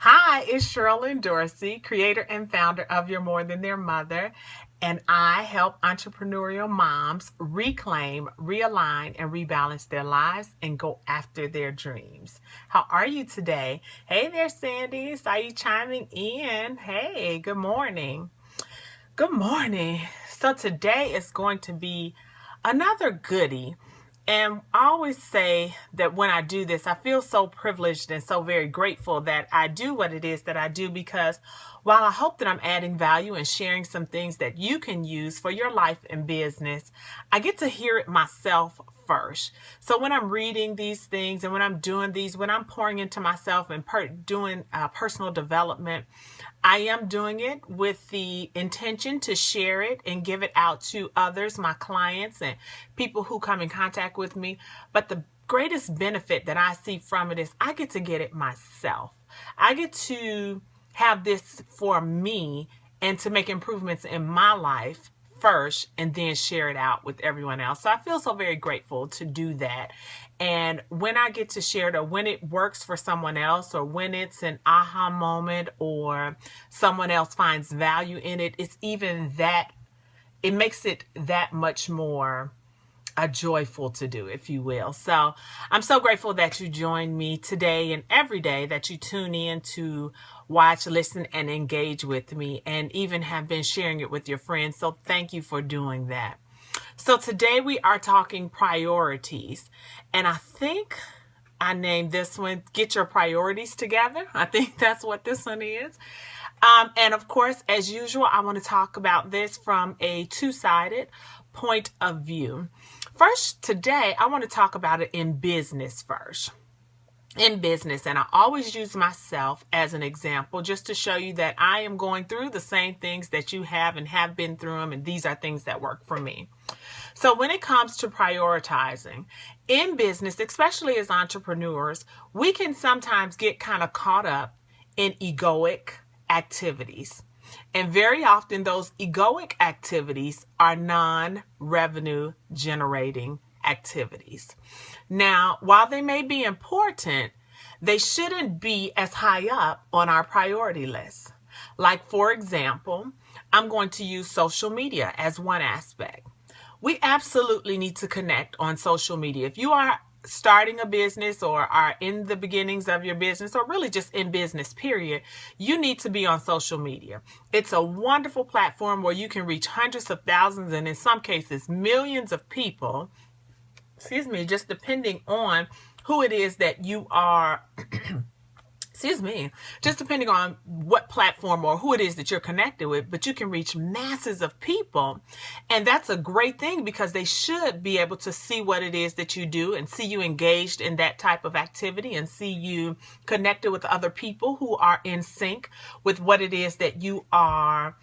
Hi, it's Sherilyn Dorsey, creator and founder of You're More Than Their Mother, and I help entrepreneurial moms reclaim, realign, and rebalance their lives and go after their dreams. How are you today? Hey there, Sandy. Saw you chiming in. Hey, good morning. Good morning. So today is going to be another goodie. And I always say that when I do this, I feel so privileged and so very grateful that I do what it is that I do, because while I hope that I'm adding value and sharing some things that you can use for your life and business, I get to hear it myself first. So when I'm reading these things and when I'm doing these, when I'm pouring into myself and doing personal development, I am doing it with the intention to share it and give it out to others, my clients and people who come in contact with me. But the greatest benefit that I see from it is I get to get it myself. I get to have this for me and to make improvements in my life first and then share it out with everyone else. So I feel so very grateful to do that. And when I get to share it, or when it works for someone else, or when it's an aha moment, or someone else finds value in it, it makes it that much more joyful to do, if you will. So I'm so grateful that you join me today and every day, that you tune in to watch, listen, and engage with me, and even have been sharing it with your friends. So thank you for doing that. So today we are talking priorities, and I think I named this one Get Your Priorities Together. I think that's what this one is. And of course, as usual, I want to talk about this from a two-sided point of view. First, today, I want to talk about it in business first. In business, and I always use myself as an example just to show you that I am going through the same things that you have and have been through them, and these are things that work for me. So when it comes to prioritizing in business, especially as entrepreneurs, we can sometimes get kind of caught up in egoic activities. And very often those egoic activities are non-revenue generating activities. Now, while they may be important, they shouldn't be as high up on our priority list. Like, for example, I'm going to use social media as one aspect. We absolutely need to connect on social media. If you are starting a business or are in the beginnings of your business, or really just in business, period, you need to be on social media. It's a wonderful platform where you can reach hundreds of thousands and in some cases millions of people, just depending on who it is that you are just depending on what platform or who it is that you're connected with, but you can reach masses of people. And that's a great thing, because they should be able to see what it is that you do and see you engaged in that type of activity and see you connected with other people who are in sync with what it is that you are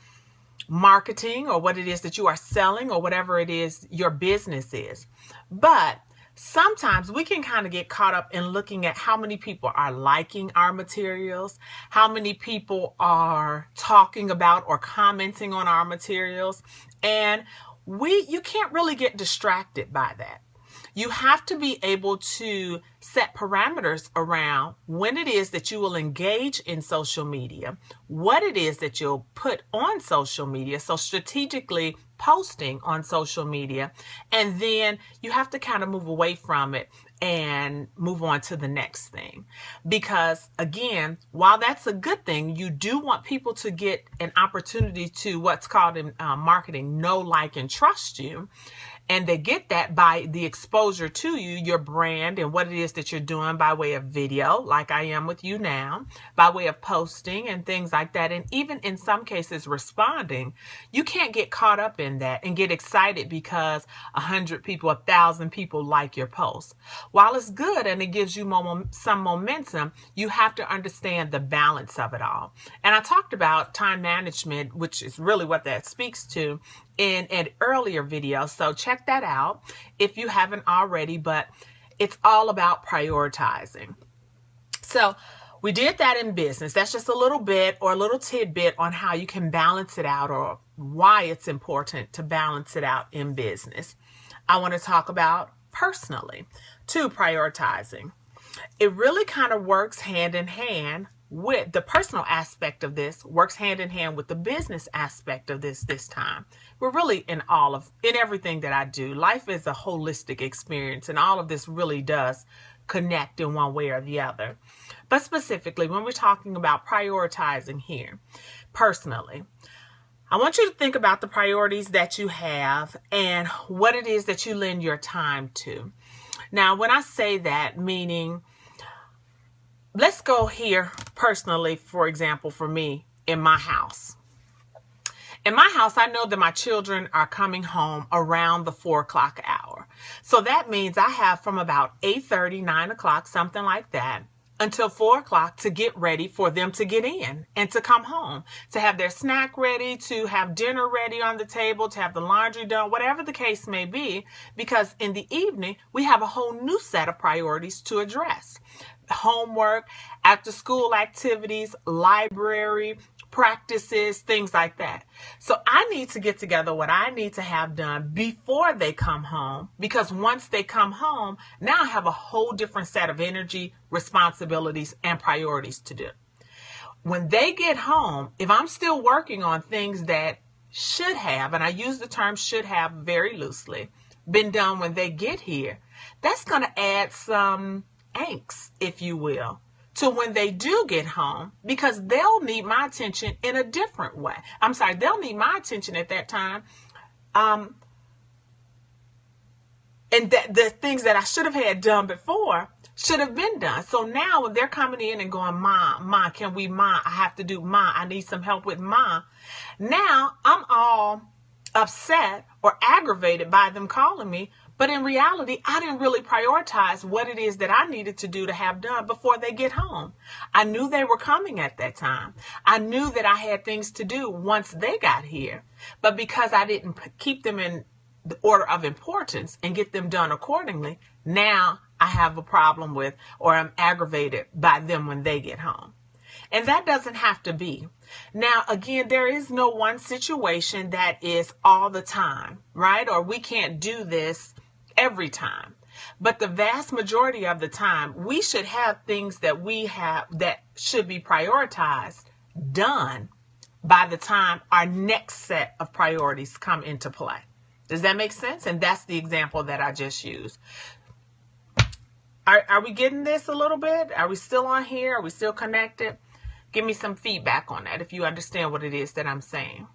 marketing, or what it is that you are selling, or whatever it is your business is. But sometimes we can kind of get caught up in looking at how many people are liking our materials, how many people are talking about or commenting on our materials, and you can't really get distracted by that. You have to be able to set parameters around when it is that you will engage in social media, what it is that you'll put on social media, so strategically posting on social media, and then you have to kind of move away from it and move on to the next thing. Because again, while that's a good thing, you do want people to get an opportunity to what's called in marketing, know, like, and trust you. And they get that by the exposure to you, your brand, and what it is that you're doing by way of video, like I am with you now, by way of posting and things like that. And even in some cases, responding. You can't get caught up in that and get excited because 100 people, 1,000 people like your post. While it's good and it gives you some momentum, you have to understand the balance of it all. And I talked about time management, which is really what that speaks to, in an earlier video. So check that out if you haven't already, but it's all about prioritizing. So we did that in business. That's just a little bit or a little tidbit on how you can balance it out, or why it's important to balance it out in business. I want to talk about personally, prioritizing. It really kind of works hand in hand with the personal aspect of this works hand in hand with the business aspect of this time. We're really in everything that I do. Life is a holistic experience, and all of this really does connect in one way or the other. But specifically, when we're talking about prioritizing here, personally, I want you to think about the priorities that you have and what it is that you lend your time to. Now, when I say that, meaning, let's go here personally, for example, for me, in my house. In my house, I know that my children are coming home around the 4 o'clock hour. So that means I have from about 8:30, 9 o'clock, something like that, until 4 o'clock to get ready for them to get in and to come home, to have their snack ready, to have dinner ready on the table, to have the laundry done, whatever the case may be, because in the evening, we have a whole new set of priorities to address. Homework, after school activities, library, practices, things like that. So I need to get together what I need to have done before they come home, because once they come home, now I have a whole different set of energy, responsibilities, and priorities to do. When they get home, if I'm still working on things that should have, and I use the term should have very loosely, been done when they get here, that's going to add some angst, if you will, to when they do get home, because they'll need my attention in a different way. They'll need my attention at that time. And that the things that I should have had done before should have been done. So now when they're coming in and going, Ma, can we, I have to do, I need some help with Now I'm all upset or aggravated by them calling me. But in reality, I didn't really prioritize what it is that I needed to do to have done before they get home. I knew they were coming at that time. I knew that I had things to do once they got here. But because I didn't keep them in the order of importance and get them done accordingly, now I have a problem with, or I'm aggravated by them when they get home. And that doesn't have to be. Now, again, there is no one situation that is all the time, right? Or we can't do this every time. But the vast majority of the time, we should have things that we have that should be prioritized done by the time our next set of priorities come into play. Does that make sense? And that's the example that I just used. Are we getting this a little bit? Are we still on here? Are we still connected? Give me some feedback on that if you understand what it is that I'm saying.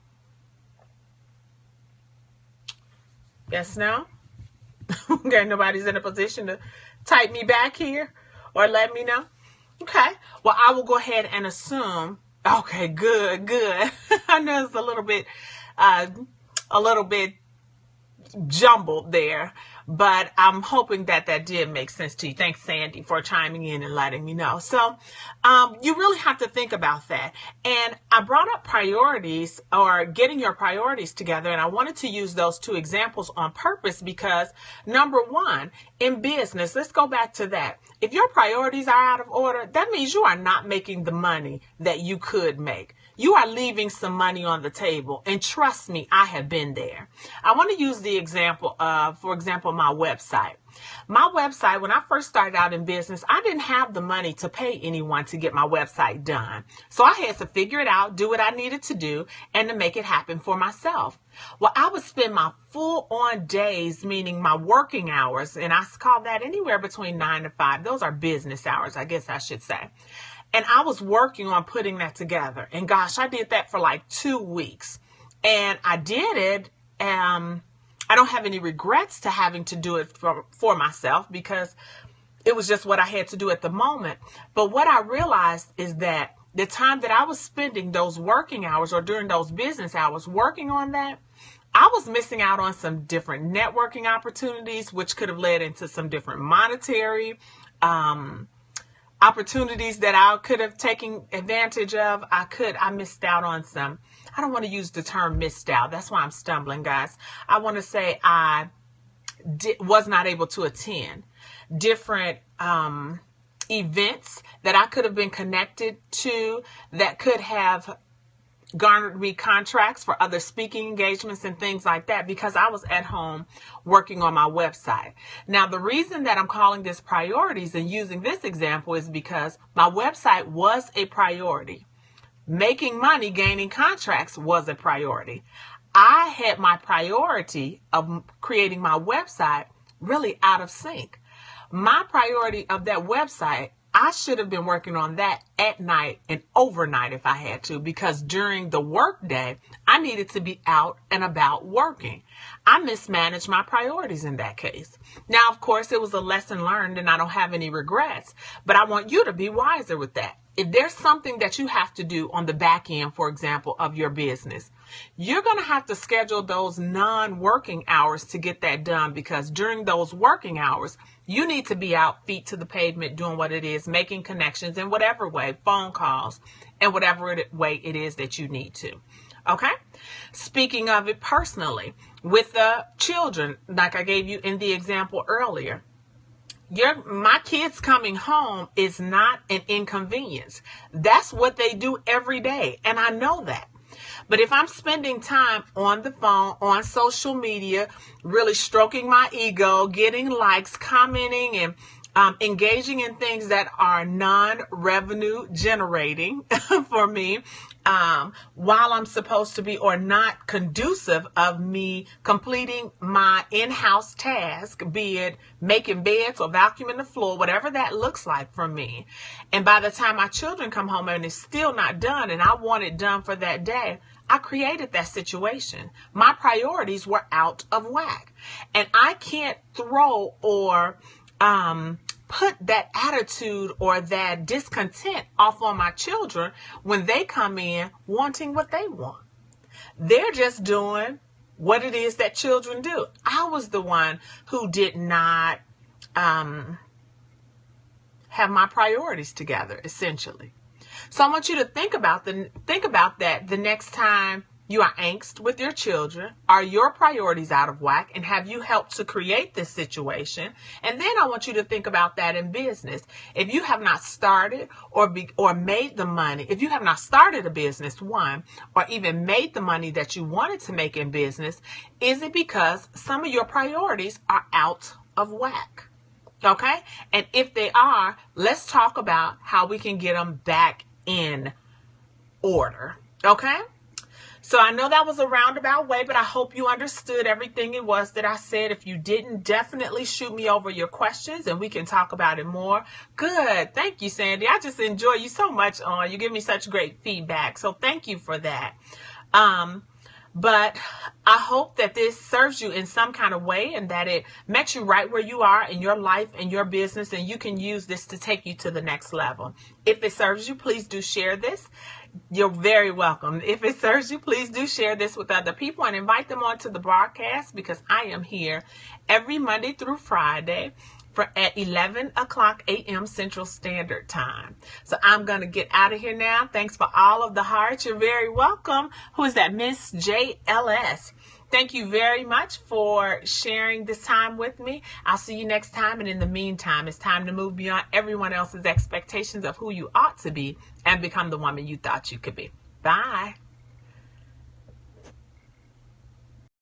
Yes, no? Okay, nobody's in a position to type me back here or let me know. Okay, well, I will go ahead and assume. Okay, good. I know it's a little bit jumbled there, but I'm hoping that did make sense to you. Thanks, Sandy, for chiming in and letting me know. So you really have to think about that. And I brought up priorities, or getting your priorities together, and I wanted to use those two examples on purpose because, number one, in business, let's go back to that. If your priorities are out of order, that means you are not making the money that you could make. You are leaving some money on the table. And trust me, I have been there. I want to use the example of, for example, my website. My website, when I first started out in business, I didn't have the money to pay anyone to get my website done. So I had to figure it out, do what I needed to do, and to make it happen for myself. Well, I would spend my full-on days, meaning my working hours, and I call that anywhere between 9 to 5. Those are business hours, I guess I should say. And I was working on putting that together. And gosh, I did that for like 2 weeks. And I did it. I don't have any regrets to having to do it for myself because it was just what I had to do at the moment. But what I realized is that the time that I was spending those working hours or during those business hours working on that, I was missing out on some different networking opportunities, which could have led into some different monetary opportunities that I could have taken advantage of. I missed out on some. I don't want to use the term missed out. That's why I'm stumbling, guys. I want to say I was not able to attend different events that I could have been connected to that could have garnered me contracts for other speaking engagements and things like that because I was at home working on my website. Now, the reason that I'm calling this priorities and using this example is because my website was a priority. Making money, gaining contracts was a priority. I had my priority of creating my website really out of sync. My priority of that website, I should have been working on that at night and overnight if I had to, because during the work day, I needed to be out and about working. I mismanaged my priorities in that case. Now, of course, it was a lesson learned and I don't have any regrets, but I want you to be wiser with that. If there's something that you have to do on the back end, for example, of your business, you're going to have to schedule those non-working hours to get that done, because during those working hours, you need to be out feet to the pavement doing what it is, making connections in whatever way, phone calls, and whatever way it is that you need to. Okay? Speaking of it personally, with the children, like I gave you in the example earlier, my kids coming home is not an inconvenience. That's what they do every day, and I know that. But if I'm spending time on the phone, on social media, really stroking my ego, getting likes, commenting, and engaging in things that are non-revenue generating for me, while I'm supposed to be, or not conducive of me completing my in-house task, be it making beds or vacuuming the floor, whatever that looks like for me. And by the time my children come home and it's still not done and I want it done for that day, I created that situation. My priorities were out of whack. And I can't throw or put that attitude or that discontent off on my children when they come in wanting what they want. They're just doing what it is that children do. I was the one who did not have my priorities together, essentially. So I want you to think about that the next time you are angst with your children. Are your priorities out of whack? And have you helped to create this situation? And then I want you to think about that in business. If you have not started or made the money, if you have not started a business, one, or even made the money that you wanted to make in business, is it because some of your priorities are out of whack? Okay? And if they are, let's talk about how we can get them back in order. Okay? So I know that was a roundabout way, but I hope you understood everything it was that I said. If you didn't, definitely shoot me over your questions and we can talk about it more. Good. Thank you, Sandy. I just enjoy you so much. You give me such great feedback. So thank you for that. But I hope that this serves you in some kind of way and that it met you right where you are in your life and your business, and you can use this to take you to the next level. If it serves you, please do share this. You're very welcome. If it serves you, please do share this with other people and invite them onto the broadcast, because I am here every Monday through Friday at 11 o'clock a.m. Central Standard Time. So I'm going to get out of here now. Thanks for all of the hearts. You're very welcome. Who is that? Miss JLS. Thank you very much for sharing this time with me. I'll see you next time. And in the meantime, it's time to move beyond everyone else's expectations of who you ought to be and become the woman you thought you could be. Bye.